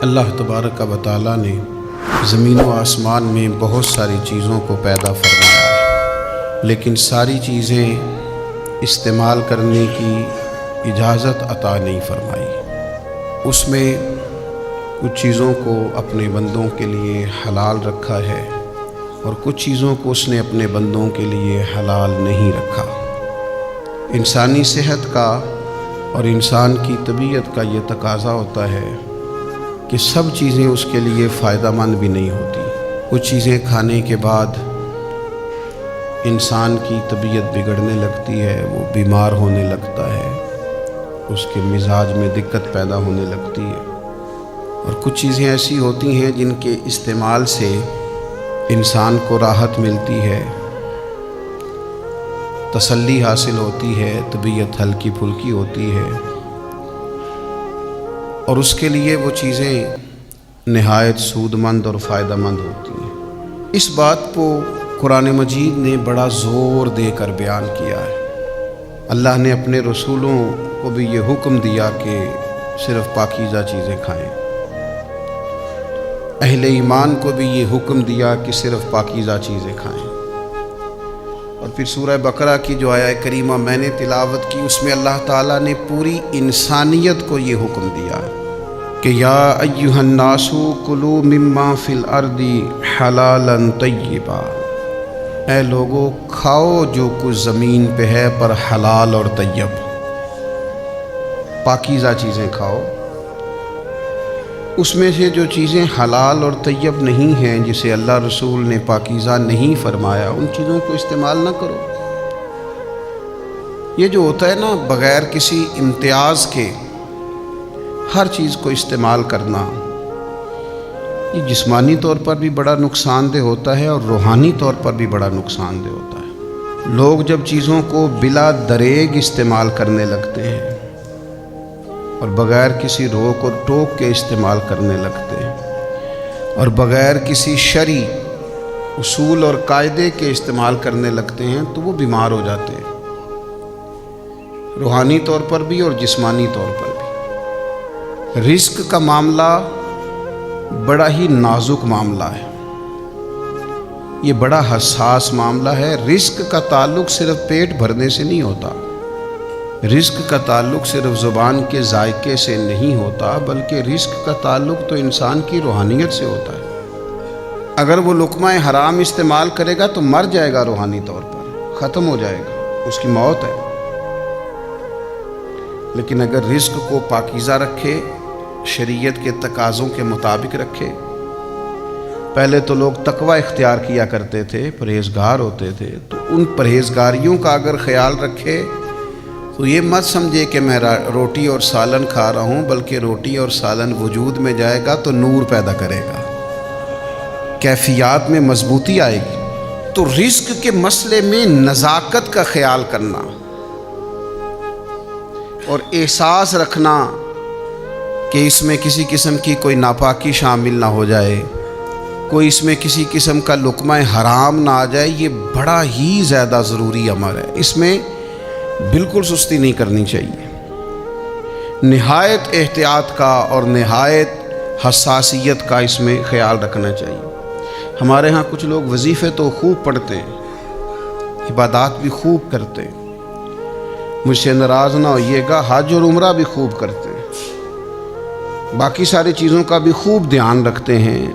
اللہ تبارک و تعالیٰ نے زمین و آسمان میں بہت ساری چیزوں کو پیدا فرمایا ہے، لیکن ساری چیزیں استعمال کرنے کی اجازت عطا نہیں فرمائی۔ اس میں کچھ چیزوں کو اپنے بندوں کے لیے حلال رکھا ہے اور کچھ چیزوں کو اس نے اپنے بندوں کے لیے حلال نہیں رکھا۔ انسانی صحت کا اور انسان کی طبیعت کا یہ تقاضا ہوتا ہے کہ سب چیزیں اس کے لیے فائدہ مند بھی نہیں ہوتی۔ کچھ چیزیں کھانے کے بعد انسان کی طبیعت بگڑنے لگتی ہے، وہ بیمار ہونے لگتا ہے، اس کے مزاج میں دقت پیدا ہونے لگتی ہے، اور کچھ چیزیں ایسی ہوتی ہیں جن کے استعمال سے انسان کو راحت ملتی ہے، تسلی حاصل ہوتی ہے، طبیعت ہلکی پھلکی ہوتی ہے، اور اس کے لیے وہ چیزیں نہایت سود مند اور فائدہ مند ہوتی ہیں۔ اس بات کو قرآن مجید نے بڑا زور دے کر بیان کیا ہے۔ اللہ نے اپنے رسولوں کو بھی یہ حکم دیا کہ صرف پاکیزہ چیزیں کھائیں، اہل ایمان کو بھی یہ حکم دیا کہ صرف پاکیزہ چیزیں کھائیں۔ اور پھر سورہ بقرہ کی جو آیہ کریمہ میں نے تلاوت کی، اس میں اللہ تعالیٰ نے پوری انسانیت کو یہ حکم دیا کہ یا ایھا الناس کلوا مما فی الارض حلالا طیبا، اے لوگو کھاؤ جو کچھ زمین پہ ہے پر حلال اور طیب، پاکیزہ چیزیں کھاؤ۔ اس میں سے جو چیزیں حلال اور طیب نہیں ہیں، جسے اللہ رسول نے پاکیزہ نہیں فرمایا، ان چیزوں کو استعمال نہ کرو۔ یہ جو ہوتا ہے نا بغیر کسی امتیاز کے ہر چیز کو استعمال کرنا، یہ جسمانی طور پر بھی بڑا نقصان دہ ہوتا ہے اور روحانی طور پر بھی بڑا نقصان دہ ہوتا ہے۔ لوگ جب چیزوں کو بلا دریغ استعمال کرنے لگتے ہیں اور بغیر کسی روک اور ٹوک کے استعمال کرنے لگتے ہیں اور بغیر کسی شرعی اصول اور قاعدے کے استعمال کرنے لگتے ہیں، تو وہ بیمار ہو جاتے ہیں، روحانی طور پر بھی اور جسمانی طور پر بھی۔ رزق کا معاملہ بڑا ہی نازک معاملہ ہے، یہ بڑا حساس معاملہ ہے۔ رزق کا تعلق صرف پیٹ بھرنے سے نہیں ہوتا، رزق کا تعلق صرف زبان کے ذائقے سے نہیں ہوتا، بلکہ رزق کا تعلق تو انسان کی روحانیت سے ہوتا ہے۔ اگر وہ لقمہ حرام استعمال کرے گا تو مر جائے گا، روحانی طور پر ختم ہو جائے گا، اس کی موت ہے۔ لیکن اگر رزق کو پاکیزہ رکھے، شریعت کے تقاضوں کے مطابق رکھے، پہلے تو لوگ تقوی اختیار کیا کرتے تھے، پرہیزگار ہوتے تھے، تو ان پرہیزگاریوں کا اگر خیال رکھے تو یہ مت سمجھے کہ میں روٹی اور سالن کھا رہا ہوں، بلکہ روٹی اور سالن وجود میں جائے گا تو نور پیدا کرے گا، کیفیات میں مضبوطی آئے گی۔ تو رزق کے مسئلے میں نزاکت کا خیال کرنا اور احساس رکھنا کہ اس میں کسی قسم کی کوئی ناپاکی شامل نہ ہو جائے، کوئی اس میں کسی قسم کا لقمہ حرام نہ آ جائے، یہ بڑا ہی زیادہ ضروری امر ہے۔ اس میں بالکل سستی نہیں کرنی چاہیے، نہایت احتیاط کا اور نہایت حساسیت کا اس میں خیال رکھنا چاہیے۔ ہمارے ہاں کچھ لوگ وظیفے تو خوب پڑھتے ہیں، عبادات بھی خوب کرتے ہیں، مجھ سے ناراض نہ ہوئیے گا، حج اور عمرہ بھی خوب کرتے ہیں، باقی ساری چیزوں کا بھی خوب دھیان رکھتے ہیں،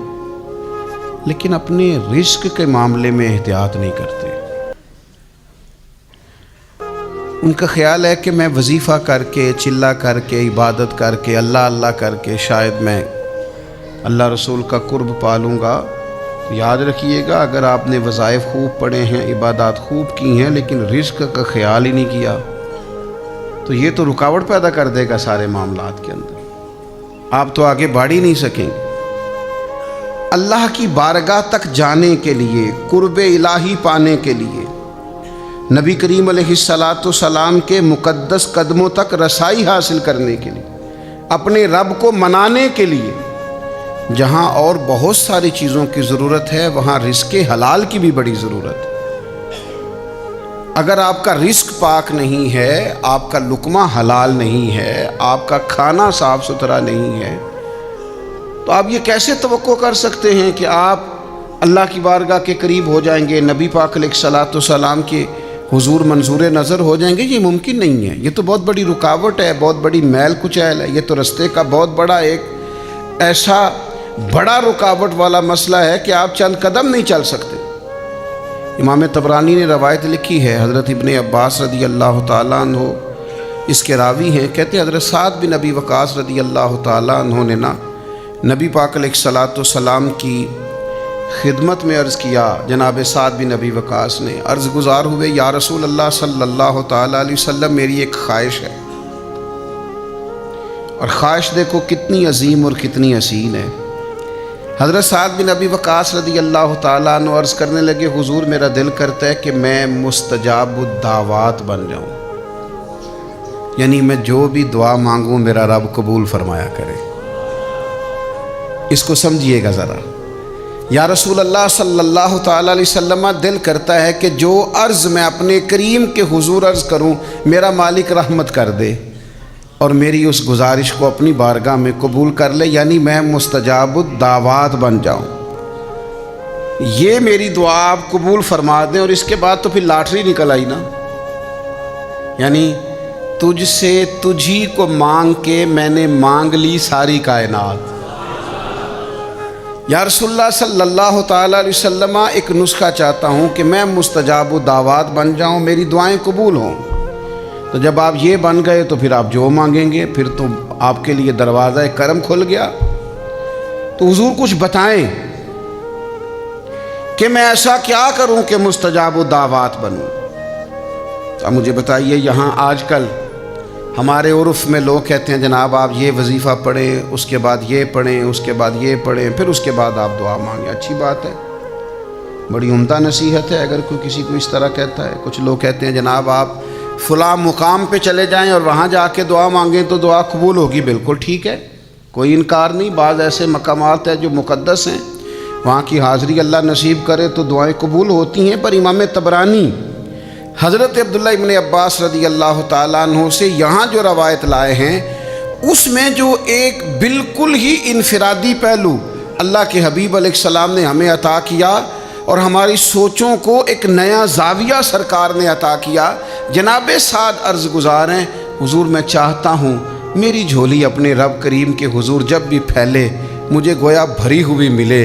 لیکن اپنے رزق کے معاملے میں احتیاط نہیں کرتے۔ ان کا خیال ہے کہ میں وظیفہ کر کے، چلہ کر کے، عبادت کر کے، اللہ اللہ کر کے شاید میں اللہ رسول کا قرب پالوں گا۔ یاد رکھیے گا، اگر آپ نے وظائف خوب پڑھے ہیں، عبادات خوب کی ہیں، لیکن رزق کا خیال ہی نہیں کیا، تو یہ تو رکاوٹ پیدا کر دے گا سارے معاملات کے اندر، آپ تو آگے بڑھ ہی نہیں سکیں گے۔ اللہ کی بارگاہ تک جانے کے لیے، قرب الہی پانے کے لیے، نبی کریم علیہ السلام کے مقدس قدموں تک رسائی حاصل کرنے کے لیے، اپنے رب کو منانے کے لیے، جہاں اور بہت ساری چیزوں کی ضرورت ہے، وہاں رزق حلال کی بھی بڑی ضرورت ہے۔ اگر آپ کا رزق پاک نہیں ہے، آپ کا لقمہ حلال نہیں ہے، آپ کا کھانا صاف ستھرا نہیں ہے، تو آپ یہ کیسے توقع کر سکتے ہیں کہ آپ اللہ کی بارگاہ کے قریب ہو جائیں گے، نبی پاک علیہ الصلاۃ والسلام کے حضور منظور نظر ہو جائیں گے؟ یہ ممکن نہیں ہے، یہ تو بہت بڑی رکاوٹ ہے، بہت بڑی میل کچیل ہے، یہ تو رستے کا بہت بڑا ایک ایسا بڑا رکاوٹ والا مسئلہ ہے کہ آپ چند قدم نہیں چل سکتے۔ امام طبرانی نے روایت لکھی ہے، حضرت ابن عباس رضی اللہ تعالیٰ عنہ اس کے راوی ہیں، کہتے ہیں حضرت سعد بن ابی وقاص رضی اللہ تعالیٰ عنہ نے نبی پاک علیہ الصلاۃ والسلام کی خدمت میں عرض کیا، جناب سعد بن ابی وقاص نے عرض گزار ہوئے، یا رسول اللہ صلی اللہ تعالیٰ علیہ وسلم میری ایک خواہش ہے، اور خواہش دیکھو کتنی عظیم اور کتنی حسین ہے۔ حضرت سعد بن ابی وقاص رضی اللہ تعالیٰ عنہ عرض کرنے لگے، حضور میرا دل کرتا ہے کہ میں مستجاب الدعوات بن جاؤں، یعنی میں جو بھی دعا مانگوں میرا رب قبول فرمایا کرے۔ اس کو سمجھیے گا ذرا، یا رسول اللہ صلی اللہ تعالیٰ علیہ وسلم دل کرتا ہے کہ جو عرض میں اپنے کریم کے حضور عرض کروں میرا مالک رحمت کر دے اور میری اس گزارش کو اپنی بارگاہ میں قبول کر لے، یعنی میں مستجاب الدعوات بن جاؤں، یہ میری دعا آپ قبول فرما دیں۔ اور اس کے بعد تو پھر لاٹری نکل آئی نا، یعنی تجھ سے تجھی کو مانگ کے میں نے مانگ لی ساری کائنات۔ یا رسول اللہ صلی اللہ تعالیٰ علیہ وسلم ایک نسخہ چاہتا ہوں کہ میں مستجاب الدعوات بن جاؤں، میری دعائیں قبول ہوں۔ تو جب آپ یہ بن گئے تو پھر آپ جو مانگیں گے پھر تو آپ کے لیے دروازہ کرم کھل گیا۔ تو حضور کچھ بتائیں کہ میں ایسا کیا کروں کہ مستجاب الدعوات بنوں۔ اب مجھے بتائیے، یہاں آج کل ہمارے عرف میں لوگ کہتے ہیں جناب آپ یہ وظیفہ پڑھیں، اس کے بعد یہ پڑھیں، اس کے بعد یہ پڑھیں، پھر اس کے بعد آپ دعا مانگیں۔ اچھی بات ہے، بڑی عمدہ نصیحت ہے اگر کوئی کسی کو اس طرح کہتا ہے۔ کچھ لوگ کہتے ہیں جناب آپ فلاں مقام پہ چلے جائیں اور وہاں جا کے دعا مانگیں تو دعا قبول ہوگی۔ بالکل ٹھیک ہے، کوئی انکار نہیں، بعض ایسے مقامات ہیں جو مقدس ہیں، وہاں کی حاضری اللہ نصیب کرے تو دعائیں قبول ہوتی ہیں۔ پر امام طبرانی حضرت عبداللہ ابن عباس رضی اللہ تعالیٰ عنہ سے یہاں جو روایت لائے ہیں اس میں جو ایک بالکل ہی انفرادی پہلو اللہ کے حبیب علیہ السلام نے ہمیں عطا کیا اور ہماری سوچوں کو ایک نیا زاویہ سرکار نے عطا کیا۔ جناب سعد عرض گزار ہیں، حضور میں چاہتا ہوں میری جھولی اپنے رب کریم کے حضور جب بھی پھیلے مجھے گویا بھری ہوئی ملے،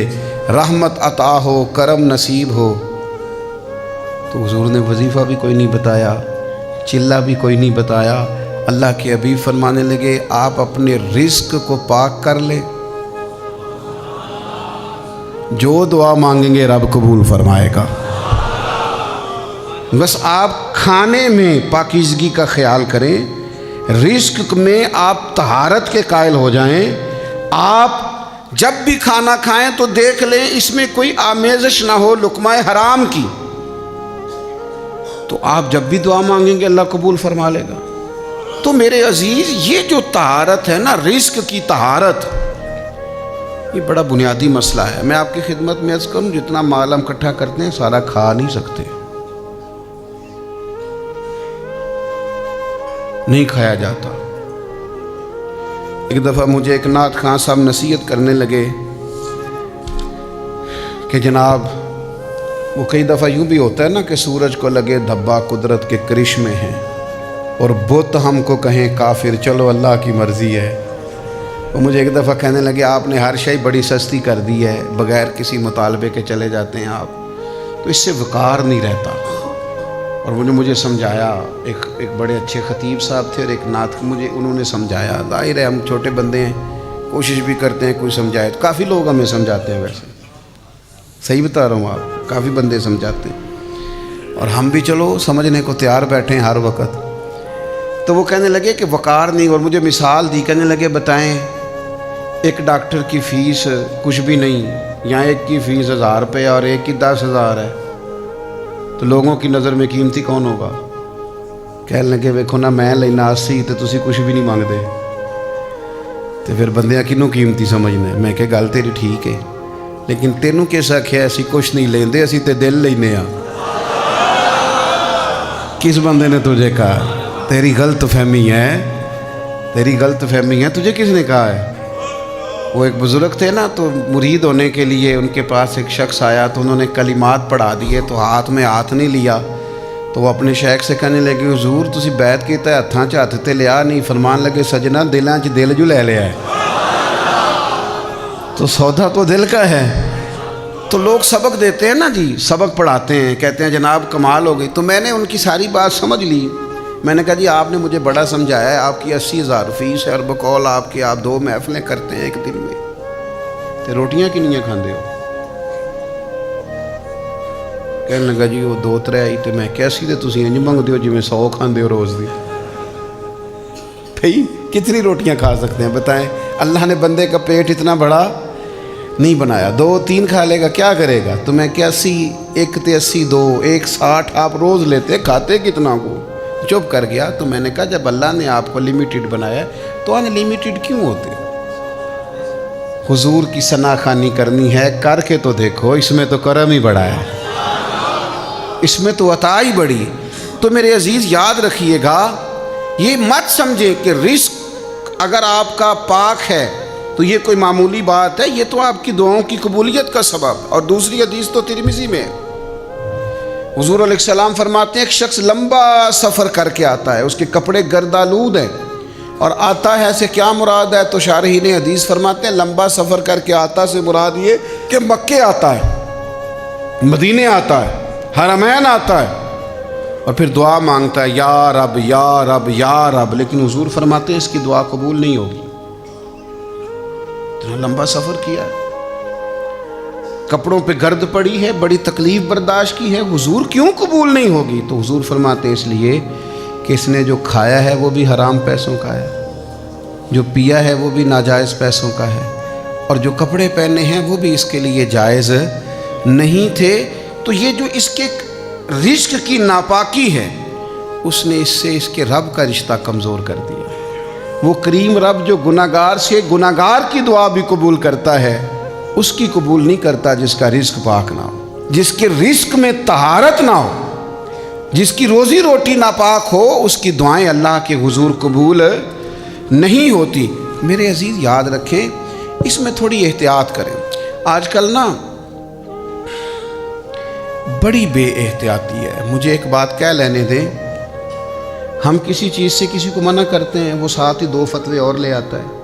رحمت عطا ہو، کرم نصیب ہو۔ تو حضور نے وظیفہ بھی کوئی نہیں بتایا، چلہ بھی کوئی نہیں بتایا۔ اللہ کے حبیب فرمانے لگے آپ اپنے رزق کو پاک کر لیں، جو دعا مانگیں گے رب قبول فرمائے گا۔ بس آپ کھانے میں پاکیزگی کا خیال کریں، رزق میں آپ طہارت کے قائل ہو جائیں۔ آپ جب بھی کھانا کھائیں تو دیکھ لیں اس میں کوئی آمیزش نہ ہو لقمہ حرام کی، تو آپ جب بھی دعا مانگیں گے اللہ قبول فرما لے گا۔ تو میرے عزیز یہ جو طہارت ہے نا، رزق کی طہارت، یہ بڑا بنیادی مسئلہ ہے۔ میں آپ کی خدمت میں عرض کروں جتنا مال ہم اکٹھا کرتے ہیں سارا کھا نہیں سکتے، نہیں کھایا جاتا۔ ایک دفعہ مجھے ایک نعت خواں صاحب نصیحت کرنے لگے کہ جناب وہ کئی دفعہ یوں بھی ہوتا ہے نا کہ سورج کو لگے دھبا قدرت کے کرشمے ہیں اور بت ہم کو کہیں کافر، چلو اللہ کی مرضی ہے۔ وہ مجھے ایک دفعہ کہنے لگے آپ نے ہر شے بڑی سستی کر دی ہے، بغیر کسی مطالبے کے چلے جاتے ہیں آپ، تو اس سے وقار نہیں رہتا۔ اور مجھے سمجھایا، ایک بڑے اچھے خطیب صاحب تھے اور ایک نعت مجھے انہوں نے سمجھایا۔ ظاہر ہے ہم چھوٹے بندے ہیں، کوشش بھی کرتے ہیں کوئی سمجھائے، تو کافی لوگ ہمیں سمجھاتے ہیں، ویسے صحیح بتا رہا ہوں آپ، کافی بندے سمجھاتے ہیں اور ہم بھی چلو سمجھنے کو تیار بیٹھے ہیں ہر وقت۔ تو وہ کہنے لگے کہ وقار نہیں، اور مجھے مثال دی، کہنے لگے بتائیں ایک ڈاکٹر کی فیس کچھ بھی نہیں، یہاں ایک کی فیس 1000 روپے اور ایک کی 10,000 ہے، تو لوگوں کی نظر میں قیمتی کون ہوگا؟ کہنے لگے ویکھو نا میں لینا 80 تو تسی کچھ بھی نہیں مانگتے، تو پھر بندیاں کنوں قیمتی سمجھنے؟ میں کہ گل تیری ٹھیک ہے، لیکن تینوں کیسا کیا اسی کچھ نہیں لیندے، اسی تے دل لینے ہاں۔ کس بندے نے تجھے کہا؟ تیری غلط فہمی ہے، تیری غلط فہمی ہے، تجھے کس نے کہا ہے؟ وہ ایک بزرگ تھے نا، تو مرید ہونے کے لیے ان کے پاس ایک شخص آیا تو انہوں نے کلمات پڑھا دیے، تو ہاتھ میں ہاتھ نہیں لیا، تو وہ اپنے شیخ سے کہنے لگے حضور تسی بیعت کیتا ہے ہتھاں چ ہتھ تے لیا نہیں، فرمان لگے سجنا دلاں چ دل جو لے لیا ہے، تو سودا تو دل کا ہے۔ تو لوگ سبق دیتے ہیں نا جی، سبق پڑھاتے ہیں، کہتے ہیں جناب کمال ہو گئی، تو میں نے ان کی ساری بات سمجھ لی۔ میں نے کہا جی آپ نے مجھے بڑا سمجھایا ہے، آپ کی 80,000 فیس ہے اور بقول آپ کی آپ 2 محفلیں کرتے ہیں ایک دن میں، تو روٹیاں کنیاں کھاندے ہو؟ کہنے لگا جی وہ 2-3 آئی، تو میں کیسی تے تسی انج منگدے ہو جی میں 100 کھاندے ہو روز دی۔ بھئی کتنی روٹیاں کھا سکتے ہیں بتائیں؟ اللہ نے بندے کا پیٹ اتنا بڑا نہیں بنایا، 2-3 کھا لے گا کیا کرے گا؟ تو میں 81 ایک تے 80 2 160 آپ روز لیتے، کھاتے کتنا کو؟ چپ کر گیا۔ تو میں نے کہا جب اللہ نے آپ کو لمیٹڈ بنایا تو ان لمیٹڈ کیوں ہوتے؟ حضور کی ثنا خوانی کرنی ہے، کر کے تو دیکھو، اس میں تو کرم ہی بڑا ہے، اس میں تو عطا ہی بڑی۔ تو میرے عزیز یاد رکھیے گا، یہ مت سمجھے کہ رزق اگر آپ کا پاک ہے تو یہ کوئی معمولی بات ہے، یہ تو آپ کی دعاؤں کی قبولیت کا سبب۔ اور دوسری حدیث تو ترمذی میں حضور علیہ السلام فرماتے ہیں ایک شخص لمبا سفر کر کے آتا ہے، اس کے کپڑے گردآلود ہیں، اور آتا ہے سے کیا مراد ہے؟ تو شارحین حدیث فرماتے ہیں لمبا سفر کر کے آتا سے مراد یہ کہ مکے آتا ہے، مدینے آتا ہے، حرمین آتا ہے، اور پھر دعا مانگتا ہے یا رب یا رب یا رب، لیکن حضور فرماتے ہیں اس کی دعا قبول نہیں ہوگی۔ اتنا لمبا سفر کیا ہے، کپڑوں پہ گرد پڑی ہے، بڑی تکلیف برداشت کی ہے، حضور کیوں قبول نہیں ہوگی؟ تو حضور فرماتے ہیں اس لیے کہ اس نے جو کھایا ہے وہ بھی حرام پیسوں کا ہے، جو پیا ہے وہ بھی ناجائز پیسوں کا ہے، اور جو کپڑے پہنے ہیں وہ بھی اس کے لیے جائز نہیں تھے۔ تو یہ جو اس کے رزق کی ناپاکی ہے، اس نے اس سے اس کے رب کا رشتہ کمزور کر دیا۔ وہ کریم رب جو گناہگار سے گناہگار کی دعا بھی قبول کرتا ہے، اس کی قبول نہیں کرتا جس کا رزق پاک نہ ہو، جس کے رزق میں طہارت نہ ہو، جس کی روزی روٹی ناپاک ہو، اس کی دعائیں اللہ کے حضور قبول نہیں ہوتی۔ میرے عزیز یاد رکھیں، اس میں تھوڑی احتیاط کریں۔ آج کل نا بڑی بے احتیاطی ہے۔ مجھے ایک بات کہہ لینے دیں، ہم کسی چیز سے کسی کو منع کرتے ہیں، وہ ساتھ ہی 2 فتوے اور لے آتا ہے۔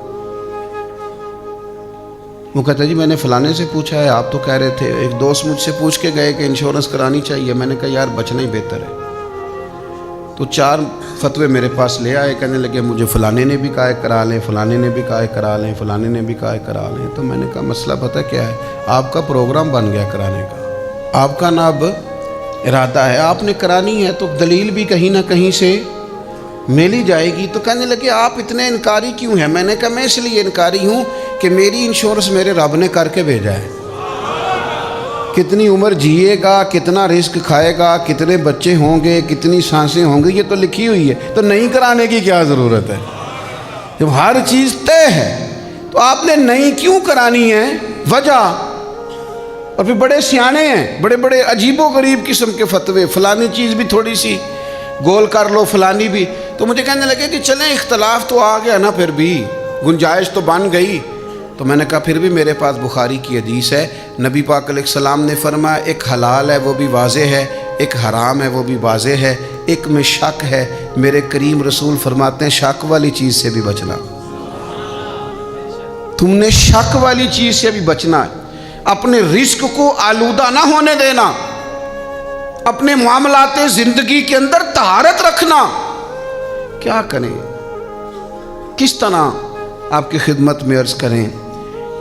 وہ کہتا ہے جی میں نے فلانے سے پوچھا ہے، آپ تو کہہ رہے تھے۔ ایک دوست مجھ سے پوچھ کے گئے کہ انشورنس کرانی چاہیے، میں نے کہا یار بچنا ہی بہتر ہے۔ تو 4 فتوے میرے پاس لے آئے، کہنے لگے مجھے فلانے نے بھی کہا ہے کرا لیں، فلانے نے بھی کہا ہے کرا لیں، فلانے نے بھی کہا ہے کرا لیں۔ تو میں نے کہا مسئلہ پتہ کیا ہے؟ آپ کا پروگرام بن گیا کرانے کا، آپ کا نا اب ارادہ ہے، آپ نے کرانی ہے تو دلیل بھی کہیں نہ کہیں سے مل ہی جائے گی۔ تو کہنے لگے آپ اتنے انکاری کیوں ہیں؟ میں نے کہا میں اس لیے انکاری ہوں کہ میری انشورنس میرے رب نے کر کے بھیجا ہے۔ کتنی عمر جیے گا، کتنا رزق کھائے گا، کتنے بچے ہوں گے، کتنی سانسیں ہوں گی، یہ تو لکھی ہوئی ہے، تو نہیں کرانے کی کیا ضرورت ہے؟ جب ہر چیز طے ہے تو آپ نے نہیں کیوں کرانی ہے؟ وجہ۔ اور پھر بڑے سیانے ہیں، بڑے بڑے عجیب و غریب قسم کے فتوے، فلانی چیز بھی تھوڑی سی گول کر لو، فلانی بھی۔ تو مجھے کہنے لگے کہ چلیں اختلاف تو آ گیا نا، پھر بھی گنجائش تو بن گئی۔ تو میں نے کہا پھر بھی میرے پاس بخاری کی حدیث ہے، نبی پاک علیہ السلام نے فرمایا ایک حلال ہے وہ بھی واضح ہے، ایک حرام ہے وہ بھی واضح ہے، ایک میں شک ہے۔ میرے کریم رسول فرماتے ہیں شک والی چیز سے بھی بچنا، تم نے شک والی چیز سے بھی بچنا ہے۔ اپنے رزق کو آلودہ نہ ہونے دینا، اپنے معاملات زندگی کے اندر طہارت رکھنا۔ کیا کریں، کس طرح آپ کی خدمت میں عرض کریں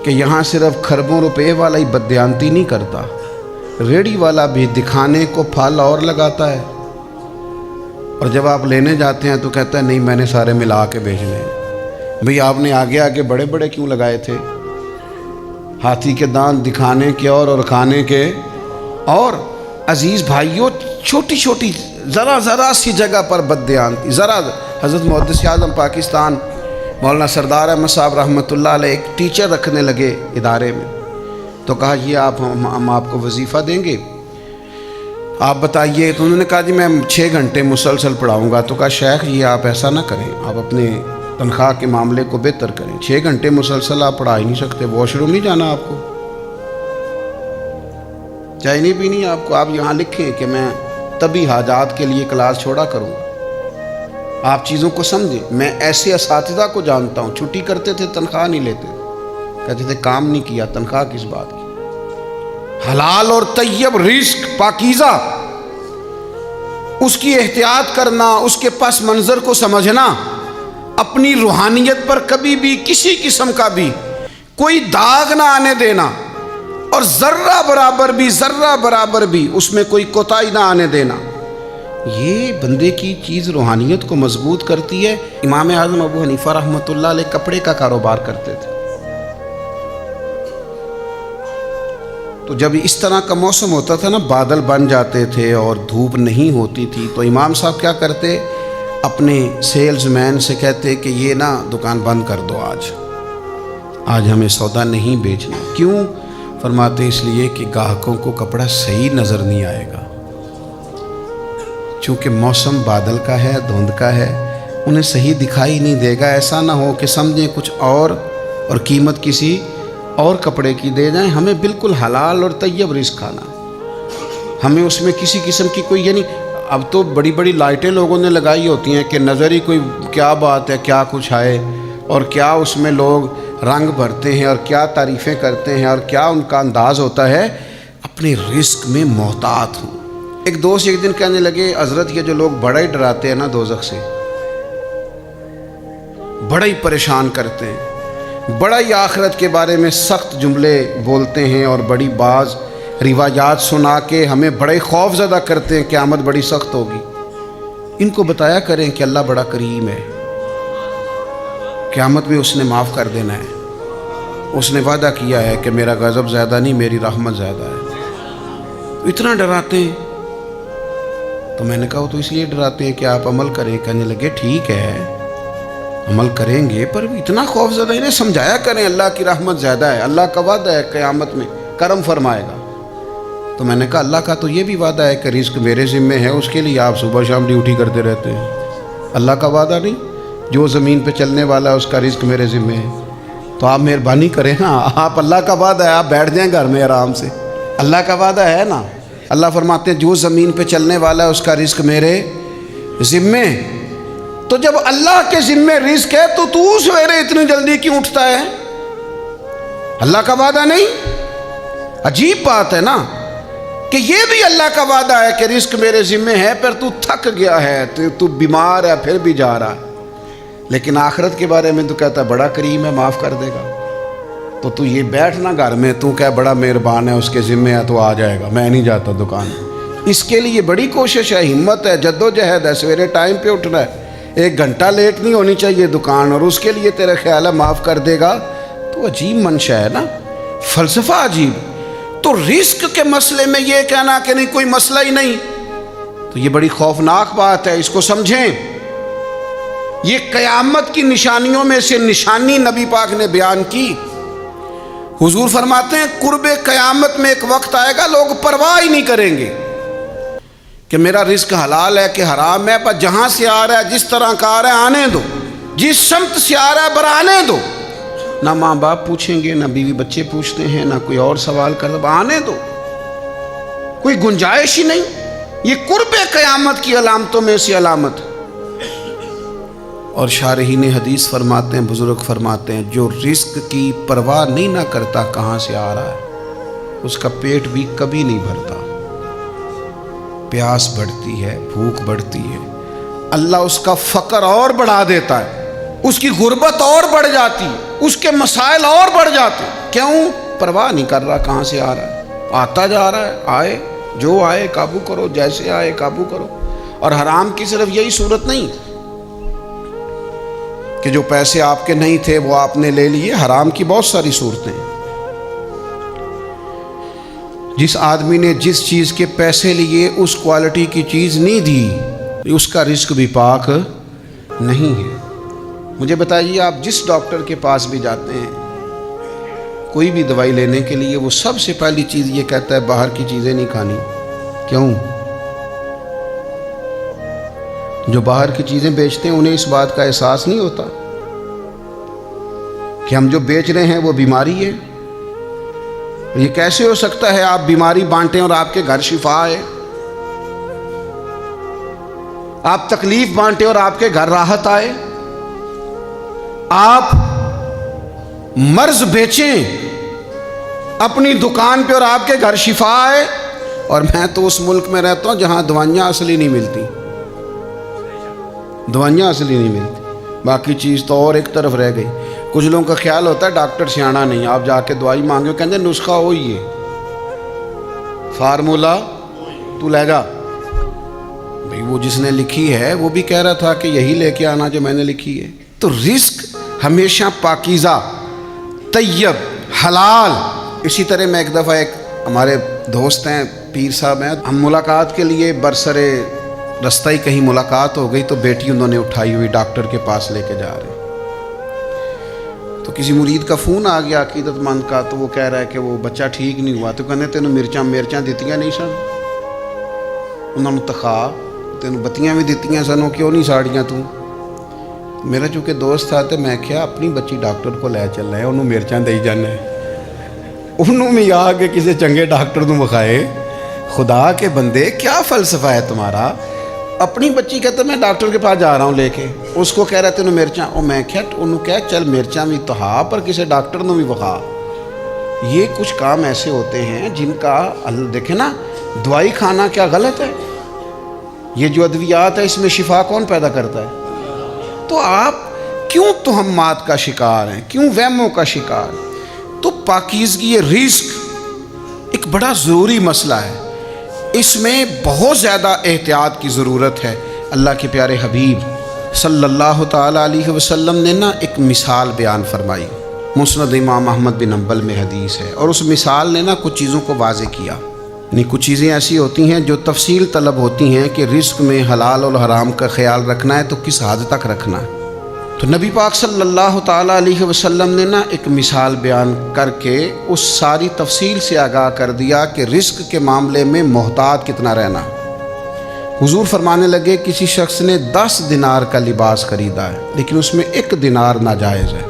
کہ یہاں صرف کھربوں روپے والا ہی بددیانتی نہیں کرتا، ریڑی والا بھی دکھانے کو پھل اور لگاتا ہے، اور جب آپ لینے جاتے ہیں تو کہتا ہے نہیں میں نے سارے ملا کے بھیجنے ہیں۔ بھئی آپ نے آگے آگے بڑے بڑے کیوں لگائے تھے؟ ہاتھی کے دانت دکھانے کے اور کھانے کے اور۔ عزیز بھائیوں، چھوٹی چھوٹی ذرا سی جگہ پر بددیانتی، حضرت محدث اعظم پاکستان مولانا سردار احمد صاحب رحمۃ اللہ علیہ ایک ٹیچر رکھنے لگے ادارے میں، تو کہا یہ ہم آپ کو وظیفہ دیں گے، آپ بتائیے۔ تو انہوں نے کہا جی میں 6 گھنٹے مسلسل پڑھاؤں گا۔ تو کہا شیخ یہ آپ ایسا نہ کریں، آپ اپنے تنخواہ کے معاملے کو بہتر کریں. 6 گھنٹے مسلسل آپ پڑھا ہی نہیں سکتے. واش روم نہیں جانا آپ کو, چائے نہیں پینی آپ کو, آپ یہاں لکھیں کہ میں طبی حاجات کے لیے کلاس چھوڑا کروں گا. آپ چیزوں کو سمجھیں. میں ایسے اساتذہ کو جانتا ہوں چھٹی کرتے تھے تنخواہ نہیں لیتے, کہتے تھے کام نہیں کیا, تنخواہ کس بات کی. حلال اور طیب رزق پاکیزہ, اس کی احتیاط کرنا, اس کے پس منظر کو سمجھنا, اپنی روحانیت پر کبھی بھی کسی قسم کا بھی کوئی داغ نہ آنے دینا, اور ذرہ برابر بھی اس میں کوئی کوتاہی نہ آنے دینا. یہ بندے کی چیز روحانیت کو مضبوط کرتی ہے. امام اعظم ابو حنیفہ رحمۃ اللہ علیہ کپڑے کا کاروبار کرتے تھے. تو جب اس طرح کا موسم ہوتا تھا نا, بادل بن جاتے تھے اور دھوپ نہیں ہوتی تھی, تو امام صاحب کیا کرتے, اپنے سیلز مین سے کہتے کہ یہ نا دکان بند کر دو, آج ہمیں سودا نہیں بیچنا. کیوں؟ فرماتے اس لیے کہ گاہکوں کو کپڑا صحیح نظر نہیں آئے گا, چونکہ موسم بادل کا ہے, دھند کا ہے, انہیں صحیح دکھائی نہیں دے گا. ایسا نہ ہو کہ سمجھیں کچھ اور قیمت کسی اور کپڑے کی دے جائیں. ہمیں بالکل حلال اور طیب رزق کھانا, ہمیں اس میں کسی قسم کی کوئی, یعنی اب تو بڑی بڑی لائٹیں لوگوں نے لگائی ہوتی ہیں کہ نظر ہی کوئی کیا بات ہے, کیا کچھ آئے, اور کیا اس میں لوگ رنگ بھرتے ہیں اور کیا تعریفیں کرتے ہیں اور کیا ان کا انداز ہوتا ہے. اپنے رزق میں محتاط ہوں. ایک دوست ایک دن کہنے لگے, حضرت یہ جو لوگ بڑا ہی ڈراتے ہیں نا دوزخ سے, بڑا ہی پریشان کرتے ہیں, بڑا ہی آخرت کے بارے میں سخت جملے بولتے ہیں اور بڑی بعض روایات سنا کے ہمیں بڑے خوف زدہ کرتے ہیں, قیامت بڑی سخت ہوگی. ان کو بتایا کریں کہ اللہ بڑا کریم ہے, قیامت میں اس نے معاف کر دینا ہے. اس نے وعدہ کیا ہے کہ میرا غضب زیادہ نہیں, میری رحمت زیادہ ہے. اتنا ڈراتے ہیں. تو میں نے کہا وہ تو اس لیے ڈراتے ہیں کہ آپ عمل کریں. کہنے لگے ٹھیک ہے عمل کریں گے, پر اتنا خوف زدہ انہیں سمجھایا کریں اللہ کی رحمت زیادہ ہے, اللہ کا وعدہ ہے قیامت میں کرم فرمائے گا. تو میں نے کہا اللہ کا تو یہ بھی وعدہ ہے کہ رزق میرے ذمے ہے, اس کے لیے آپ صبح شام ڈیوٹی کرتے رہتے ہیں. اللہ کا وعدہ نہیں, جو زمین پہ چلنے والا ہے اس کا رزق میرے ذمے ہے. تو آپ مہربانی کریں نا, آپ اللہ کا وعدہ ہے, آپ بیٹھ جائیں گھر میں آرام سے. اللہ کا وعدہ ہے نا, اللہ فرماتے ہیں جو زمین پہ چلنے والا ہے اس کا رزق میرے ذمے. تو جب اللہ کے ذمے رزق ہے تو سویرے اتنی جلدی کیوں اٹھتا ہے؟ اللہ کا وعدہ نہیں؟ عجیب بات ہے نا کہ یہ بھی اللہ کا وعدہ ہے کہ رزق میرے ذمے ہے, پر تو تھک گیا ہے, تو بیمار ہے, پھر بھی جا رہا ہے. لیکن آخرت کے بارے میں تو کہتا ہے بڑا کریم ہے, معاف کر دے گا. تو یہ بیٹھنا گھر میں, تو کہ بڑا مہربان ہے, اس کے ذمے ہے تو آ جائے گا, میں نہیں جاتا دکان. اس کے لیے بڑی کوشش ہے, ہمت ہے, جد و جہد ہے, سویرے ٹائم پہ اٹھنا ہے, 1 گھنٹہ لیٹ نہیں ہونی چاہیے دکان, اور اس کے لیے تیرا خیال ہے معاف کر دے گا. تو عجیب منشا ہے نا, فلسفہ عجیب. تو رزق کے مسئلے میں یہ کہنا کہ نہیں کوئی مسئلہ ہی نہیں, تو یہ بڑی خوفناک بات ہے. اس کو سمجھیں, یہ قیامت کی نشانیوں میں سے نشانی نبی پاک نے بیان کی. حضور فرماتے ہیں قرب قیامت میں ایک وقت آئے گا لوگ پرواہ ہی نہیں کریں گے کہ میرا رزق حلال ہے کہ حرام ہے, پر جہاں سے آ رہا ہے, جس طرح کا آ رہا ہے آنے دو, جس سمت سے آ رہا ہے برانے دو. نہ ماں باپ پوچھیں گے, نہ بیوی بچے پوچھتے ہیں, نہ کوئی اور سوال کر دو, آنے دو, کوئی گنجائش ہی نہیں. یہ قرب قیامت کی علامتوں میں سے علامت. اور شارحین حدیث فرماتے ہیں, بزرگ فرماتے ہیں, جو رزق کی پرواہ نہیں نہ کرتا کہاں سے آ رہا ہے, اس کا پیٹ بھی کبھی نہیں بھرتا. پیاس بڑھتی ہے, بھوک بڑھتی ہے, اللہ اس کا فقر اور بڑھا دیتا ہے, اس کی غربت اور بڑھ جاتی ہے, اس کے مسائل اور بڑھ جاتے ہیں. کیوں؟ پرواہ نہیں کر رہا کہاں سے آ رہا ہے, آتا جا رہا ہے, آئے جو آئے قابو کرو, جیسے آئے قابو کرو. اور حرام کی صرف یہی صورت نہیں کہ جو پیسے آپ کے نہیں تھے وہ آپ نے لے لیے, حرام کی بہت ساری صورتیں. جس آدمی نے جس چیز کے پیسے لیے اس کوالٹی کی چیز نہیں دی, اس کا رزق بھی پاک نہیں ہے. مجھے بتائیے, آپ جس ڈاکٹر کے پاس بھی جاتے ہیں کوئی بھی دوائی لینے کے لیے, وہ سب سے پہلی چیز یہ کہتا ہے باہر کی چیزیں نہیں کھانی. کیوں؟ جو باہر کی چیزیں بیچتے ہیں انہیں اس بات کا احساس نہیں ہوتا کہ ہم جو بیچ رہے ہیں وہ بیماری ہے؟ یہ کیسے ہو سکتا ہے آپ بیماری بانٹیں اور آپ کے گھر شفا ہے؟ آپ تکلیف بانٹیں اور آپ کے گھر راحت آئے؟ آپ مرض بیچیں اپنی دکان پہ اور آپ کے گھر شفا آئے؟ اور میں تو اس ملک میں رہتا ہوں جہاں دوائیاں اصلی نہیں ملتی، دوائیاں اصلی نہیں ملتی، باقی چیز تو اور ایک طرف رہ گئی۔ کچھ لوگوں کا خیال ہوتا ہے ڈاکٹر سیاڑا نہیں، آپ جا کے دوائی مانگے کہتے ہیں نسخہ وہی ہے، فارمولا تو لے جا۔ بھئی وہ جس نے لکھی ہے وہ بھی کہہ رہا تھا کہ یہی لے کے آنا جو میں نے لکھی ہے۔ تو رزق ہمیشہ پاکیزہ، طیب، حلال۔ اسی طرح میں ایک دفعہ ایک ہمارے دوست ہیں پیر صاحب ہیں، ہم ملاقات کے لیے برسرے رستہ ہی کہیں ملاقات ہو گئی تو بیٹی انہوں نے اٹھائی ہوئی ڈاکٹر کے پاس لے کے جا رہے، تو کسی مرید کا فون آ گیا عقیدت مند کا، تو وہ کہہ رہا ہے کہ وہ بچہ ٹھیک نہیں ہوا، تو کہنے تینوں مرچاں دیتیاں نہیں سن؟ انہوں نے تخا تینوں بتیاں بھی دیتیاں سن، کیوں نہیں ساڑیاں تو؟ میرا چونکہ دوست تھا تو میں کیا اپنی بچی ڈاکٹر کو لے چل رہے ہیں، انہوں مرچاں دے جانا ہے، انہوں میں آ کے کسی چنگے ڈاکٹر کو مکھائے۔ خدا کے بندے کیا فلسفہ ہے تمہارا؟ اپنی بچی کہتا میں ڈاکٹر کے پاس جا رہا ہوں لے کے، اس کو کہہ رہا تینوں مرچاں، اور میں کیا انہوں کہا چل مرچاں بھی تو ہاں پر کسی ڈاکٹر نے بھی بخا۔ یہ کچھ کام ایسے ہوتے ہیں جن کا دیکھیں نا، دوائی کھانا کیا غلط ہے؟ یہ جو ادویات ہے اس میں شفا کون پیدا کرتا ہے؟ تو آپ کیوں تہمات کا شکار ہیں، کیوں وہموں کا شکار ہیں؟ تو پاکیزگی رزق ایک بڑا ضروری مسئلہ ہے، اس میں بہت زیادہ احتیاط کی ضرورت ہے۔ اللہ کے پیارے حبیب صلی اللہ تعالیٰ علیہ وسلم نے نا ایک مثال بیان فرمائی، مسند امام احمد بن حنبل میں حدیث ہے، اور اس مثال نے نا کچھ چیزوں کو واضح کیا۔ یعنی کچھ چیزیں ایسی ہوتی ہیں جو تفصیل طلب ہوتی ہیں کہ رزق میں حلال اور حرام کا خیال رکھنا ہے تو کس حد تک رکھنا ہے۔ تو نبی پاک صلی اللہ تعالیٰ علیہ وسلم نے نا ایک مثال بیان کر کے اس ساری تفصیل سے آگاہ کر دیا کہ رزق کے معاملے میں محتاط کتنا رہنا۔ حضور فرمانے لگے کسی شخص نے 10 دینار کا لباس خریدا ہے لیکن اس میں 1 دینار ناجائز ہے،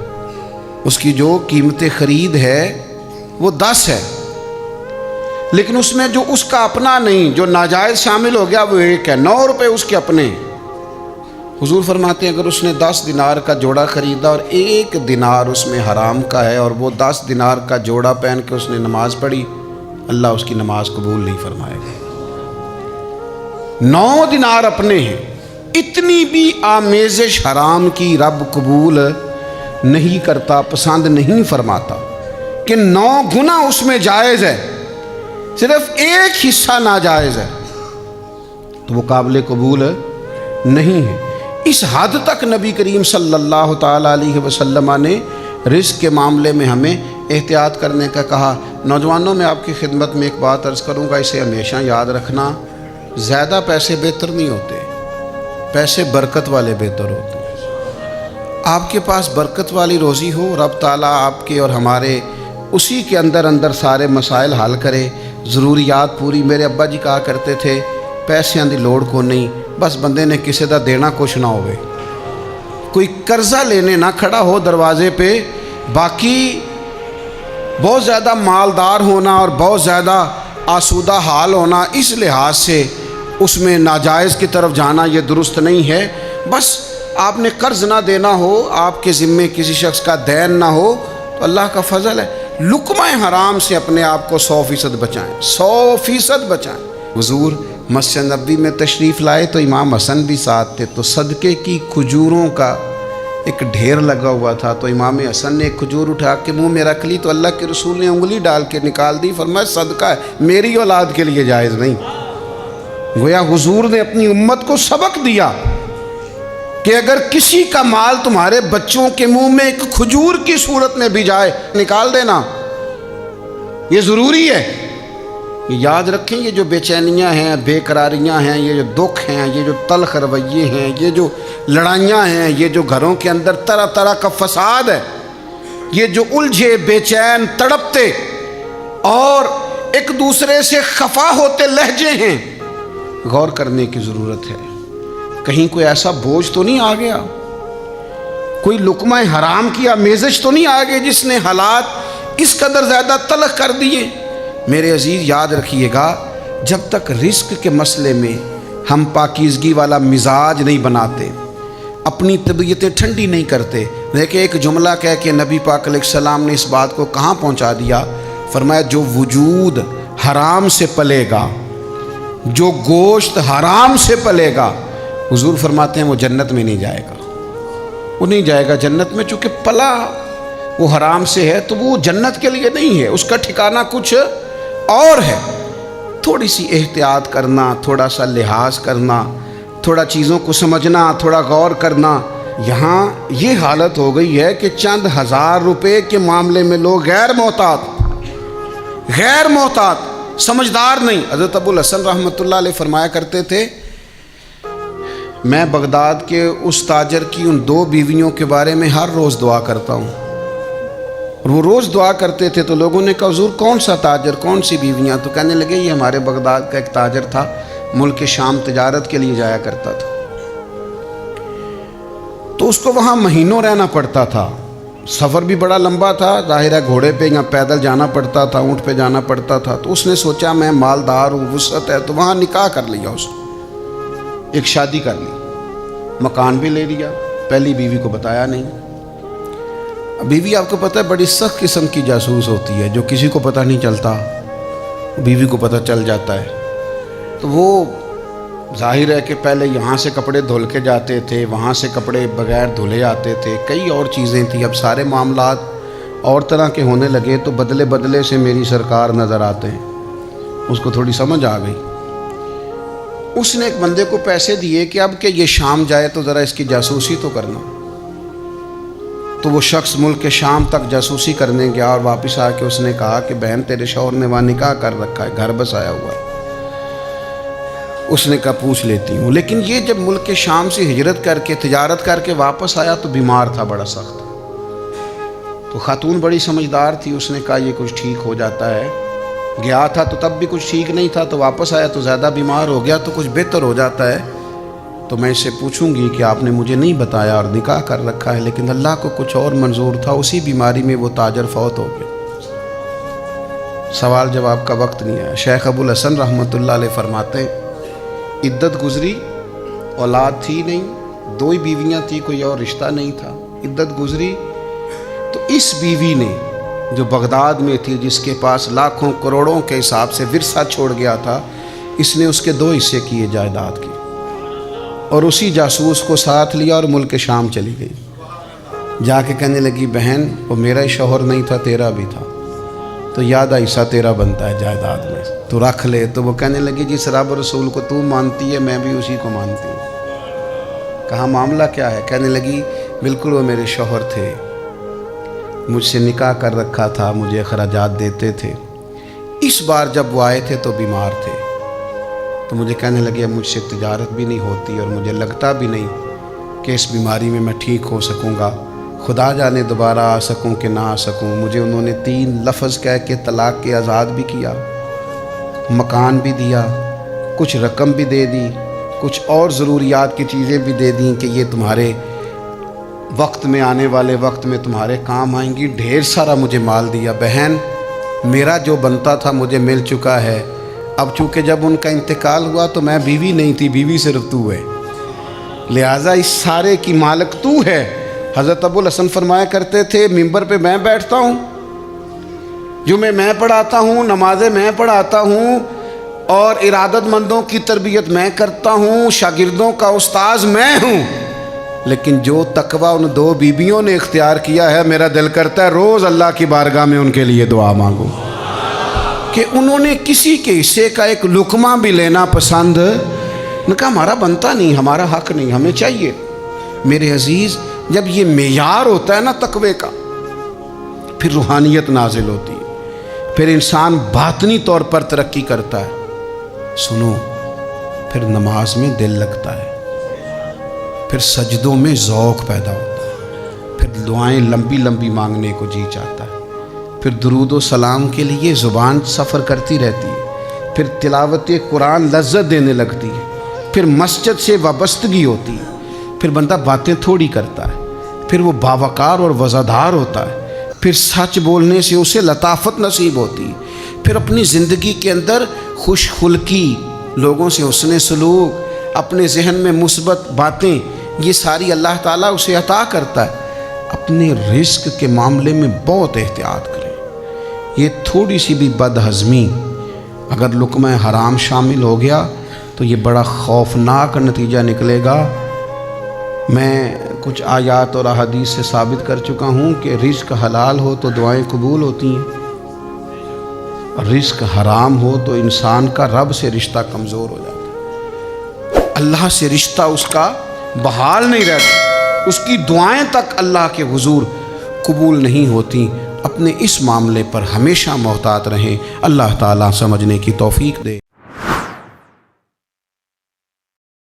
اس کی جو قیمت خرید ہے وہ 10 ہے، لیکن اس میں جو اس کا اپنا نہیں، جو ناجائز شامل ہو گیا وہ 1 ہے، 9 روپے اس کے اپنے۔ حضور فرماتے ہیں اگر اس نے 10 دینار کا جوڑا خریدا اور 1 دینار اس میں حرام کا ہے اور وہ 10 دینار کا جوڑا پہن کے اس نے نماز پڑھی، اللہ اس کی نماز قبول نہیں فرمائے گا۔ 9 دینار اپنے ہیں، اتنی بھی آمیزش حرام کی رب قبول نہیں کرتا، پسند نہیں فرماتا کہ 9 گنا اس میں جائز ہے، صرف 1 حصہ ناجائز ہے، تو وہ قابل قبول نہیں ہے۔ اس حد تک نبی کریم صلی اللہ تعالیٰ علیہ وسلم نے رزق کے معاملے میں ہمیں احتیاط کرنے کا کہا۔ نوجوانوں میں آپ کی خدمت میں ایک بات عرض کروں گا، اسے ہمیشہ یاد رکھنا، زیادہ پیسے بہتر نہیں ہوتے، پیسے برکت والے بہتر ہوتے ہیں۔ آپ کے پاس برکت والی روزی ہو، رب تعالیٰ آپ کے اور ہمارے اسی کے اندر سارے مسائل حل کرے، ضروریات پوری۔ میرے ابا جی کہا کرتے تھے پیسیاں دی لوڑ کو نہیں، بس بندے نے کسی دا دینا کچھ نہ ہوئے، کوئی قرضہ لینے نہ کھڑا ہو دروازے پہ۔ باقی بہت زیادہ مالدار ہونا اور بہت زیادہ آسودہ حال ہونا اس لحاظ سے اس میں ناجائز کی طرف جانا یہ درست نہیں ہے۔ بس آپ نے قرض نہ دینا ہو، آپ کے ذمے کسی شخص کا دین نہ ہو، تو اللہ کا فضل ہے، لقمہ حرام سے اپنے آپ کو 100% بچائیں، 100% بچائیں۔ حضور مسجد نبوی میں تشریف لائے تو امام حسن بھی ساتھ تھے، تو صدقے کی کھجوروں کا ایک ڈھیر لگا ہوا تھا، تو امام حسن نے ایک کھجور اٹھا کے منہ میں رکھ لی تو اللہ کے رسول نے انگلی ڈال کے نکال دی، فرمایا صدقہ ہے، میری اولاد کے لیے جائز نہیں۔ گویا حضور نے اپنی امت کو سبق دیا کہ اگر کسی کا مال تمہارے بچوں کے منہ میں ایک کھجور کی صورت میں بھی جائے، نکال دینا، یہ ضروری ہے۔ یاد رکھیں یہ جو بے چینیاں ہیں، بے قراریاں ہیں، یہ جو دکھ ہیں، یہ جو تلخ رویے ہیں، یہ جو لڑائیاں ہیں، یہ جو گھروں کے اندر طرح طرح کا فساد ہے، یہ جو الجھے بے چین تڑپتے اور ایک دوسرے سے خفا ہوتے لہجے ہیں، غور کرنے کی ضرورت ہے۔ کہیں کوئی ایسا بوجھ تو نہیں آ گیا، کوئی لقمہ حرام کی آمیزش تو نہیں آ گئی جس نے حالات اس قدر زیادہ تلخ کر دیے؟ میرے عزیز یاد رکھیے گا، جب تک رزق کے مسئلے میں ہم پاکیزگی والا مزاج نہیں بناتے، اپنی طبیعتیں ٹھنڈی نہیں کرتے، دیکھیں ایک جملہ کہہ کے نبی پاک علیہ السلام نے اس بات کو کہاں پہنچا دیا؟ فرمایا جو وجود حرام سے پلے گا، جو گوشت حرام سے پلے گا، حضور فرماتے ہیں وہ جنت میں نہیں جائے گا، وہ نہیں جائے گا جنت میں، چونکہ پلا وہ حرام سے ہے تو وہ جنت کے لیے نہیں ہے، اس کا ٹھکانہ کچھ اور ہے۔ تھوڑی سی احتیاط کرنا، تھوڑا سا لحاظ کرنا، تھوڑا چیزوں کو سمجھنا، تھوڑا غور کرنا۔ یہاں یہ حالت ہو گئی ہے کہ چند ہزار روپے کے معاملے میں لوگ غیر محتاط، سمجھدار نہیں۔ حضرت ابو الحسن رحمۃ اللہ علیہ فرمایا کرتے تھے، میں بغداد کے اس تاجر کی ان 2 بیویوں کے بارے میں ہر روز دعا کرتا ہوں، اور وہ روز دعا کرتے تھے۔ تو لوگوں نے کہا حضور کون سا تاجر، کون سی بیویاں؟ تو کہنے لگے یہ ہمارے بغداد کا ایک تاجر تھا، ملک شام تجارت کے لیے جایا کرتا تھا، تو اس کو وہاں مہینوں رہنا پڑتا تھا، سفر بھی بڑا لمبا تھا، ظاہر ہے گھوڑے پہ یا پیدل جانا پڑتا تھا، اونٹ پہ جانا پڑتا تھا۔ تو اس نے سوچا میں مالدار ہوں، وسعت ہے، تو وہاں نکاح کر لیا، اس نے ایک شادی کر لی، مکان بھی لے لیا، پہلی بیوی کو بتایا نہیں۔ بیوی آپ کو پتہ ہے بڑی سخت قسم کی جاسوس ہوتی ہے، جو کسی کو پتہ نہیں چلتا بیوی کو پتہ چل جاتا ہے۔ تو وہ ظاہر ہے کہ پہلے یہاں سے کپڑے دھل کے جاتے تھے، وہاں سے کپڑے بغیر دھلے آتے تھے، کئی اور چیزیں تھیں۔ اب سارے معاملات اور طرح کے ہونے لگے تو بدلے بدلے سے میری سرکار نظر آتے ہیں، اس کو تھوڑی سمجھ آ گئی۔ اس نے ایک بندے کو پیسے دیے کہ اب کہ یہ شام جائے تو ذرا اس کی جاسوسی تو کرنا۔ تو وہ شخص ملک کے شام تک جاسوسی کرنے گیا، اور واپس آ کے اس نے کہا کہ بہن تیرے شوہر نے وہاں نکاح کر رکھا ہے، گھر بسایا ہوا ہے۔ اس نے کہا پوچھ لیتی ہوں۔ لیکن یہ جب ملک کے شام سے ہجرت کر کے تجارت کر کے واپس آیا تو بیمار تھا بڑا سخت۔ تو خاتون بڑی سمجھدار تھی، اس نے کہا یہ کچھ ٹھیک ہو جاتا ہے، گیا تھا تو تب بھی کچھ ٹھیک نہیں تھا، تو واپس آیا تو زیادہ بیمار ہو گیا، تو کچھ بہتر ہو جاتا ہے، تو میں اسے پوچھوں گی کہ آپ نے مجھے نہیں بتایا اور نکاح کر رکھا ہے۔ لیکن اللہ کو کچھ اور منظور تھا، اسی بیماری میں وہ تاجر فوت ہو گئے۔ سوال جواب کا وقت نہیں آیا۔ شیخ ابو الحسن رحمۃ اللہ علیہ فرماتے ہیں عدت گزری، اولاد تھی نہیں، 2 ہی بیویاں تھی، کوئی اور رشتہ نہیں تھا، عدت گزری تو اس بیوی نے جو بغداد میں تھی، جس کے پاس لاکھوں کروڑوں کے حساب سے ورثہ چھوڑ گیا تھا، اس نے اس کے 2 حصے کیے جائیداد کے، اور اسی جاسوس کو ساتھ لیا اور ملک شام چلی گئی۔ جا کے کہنے لگی بہن وہ میرا ہی شوہر نہیں تھا، تیرا بھی تھا، تو یادہ حصہ تیرا بنتا ہے جائیداد میں، تو رکھ لے۔ تو وہ کہنے لگی جس رب رسول کو تو مانتی ہے میں بھی اسی کو مانتی ہوں۔ کہا معاملہ کیا ہے؟ کہنے لگی بالکل وہ میرے شوہر تھے، مجھ سے نکاح کر رکھا تھا، مجھے اخراجات دیتے تھے، اس بار جب وہ آئے تھے تو بیمار تھے، تو مجھے کہنے لگے مجھ سے تجارت بھی نہیں ہوتی، اور مجھے لگتا بھی نہیں کہ اس بیماری میں ٹھیک ہو سکوں گا، خدا جانے دوبارہ آ سکوں کہ نہ آ سکوں۔ مجھے انہوں نے 3 لفظ کہہ کے طلاق کے آزاد بھی کیا، مکان بھی دیا، کچھ رقم بھی دے دی، کچھ اور ضروریات کی چیزیں بھی دے دیں کہ یہ تمہارے وقت میں، آنے والے وقت میں تمہارے کام آئیں گی، ڈھیر سارا مجھے مال دیا۔ بہن میرا جو بنتا تھا مجھے مل چکا ہے، اب چونکہ جب ان کا انتقال ہوا تو میں بیوی نہیں تھی، بیوی صرف تو ہے، لہٰذا اس سارے کی مالک تو ہے۔ حضرت ابو الحسن فرمایا کرتے تھے ممبر پہ میں بیٹھتا ہوں، جمعے میں پڑھاتا ہوں، نمازیں میں پڑھاتا ہوں، اور ارادت مندوں کی تربیت میں کرتا ہوں، شاگردوں کا استاذ میں ہوں، لیکن جو تقوی ان 2 بیویوں نے اختیار کیا ہے، میرا دل کرتا ہے روز اللہ کی بارگاہ میں ان کے لیے دعا مانگوں کہ انہوں نے کسی کے حصے کا ایک لقمہ بھی لینا پسند نہ، کہا ہمارا بنتا نہیں، ہمارا حق نہیں، ہمیں چاہیے۔ میرے عزیز جب یہ معیار ہوتا ہے نا تقوی کا، پھر روحانیت نازل ہوتی ہے، پھر انسان باطنی طور پر ترقی کرتا ہے۔ سنو، پھر نماز میں دل لگتا ہے، پھر سجدوں میں ذوق پیدا ہوتا ہے، پھر دعائیں لمبی لمبی مانگنے کو جی چاہتا ہے، پھر درود و سلام کے لیے زبان سفر کرتی رہتی ہے، پھر تلاوت قرآن لذت دینے لگتی ہے، پھر مسجد سے وابستگی ہوتی ہے، پھر بندہ باتیں تھوڑی کرتا ہے، پھر وہ باوقار اور وزادار ہوتا ہے، پھر سچ بولنے سے اسے لطافت نصیب ہوتی، پھر اپنی زندگی کے اندر خوش خلقی، لوگوں سے حسن سلوک، اپنے ذہن میں مثبت باتیں، یہ ساری اللہ تعالیٰ اسے عطا کرتا ہے۔ اپنے رزق کے معاملے میں بہت احتیاط کریں۔ یہ تھوڑی سی بھی بد ہضمی اگر لقمہ حرام شامل ہو گیا تو یہ بڑا خوفناک نتیجہ نکلے گا۔ میں کچھ آیات اور احادیث سے ثابت کر چکا ہوں کہ رزق حلال ہو تو دعائیں قبول ہوتی ہیں، رزق حرام ہو تو انسان کا رب سے رشتہ کمزور ہو جاتا ہے، اللہ سے رشتہ اس کا بحال نہیں رہتا، اس کی دعائیں تک اللہ کے حضور قبول نہیں ہوتی۔ اپنے اس معاملے پر ہمیشہ محتاط رہیں۔ اللہ تعالیٰ سمجھنے کی توفیق دے۔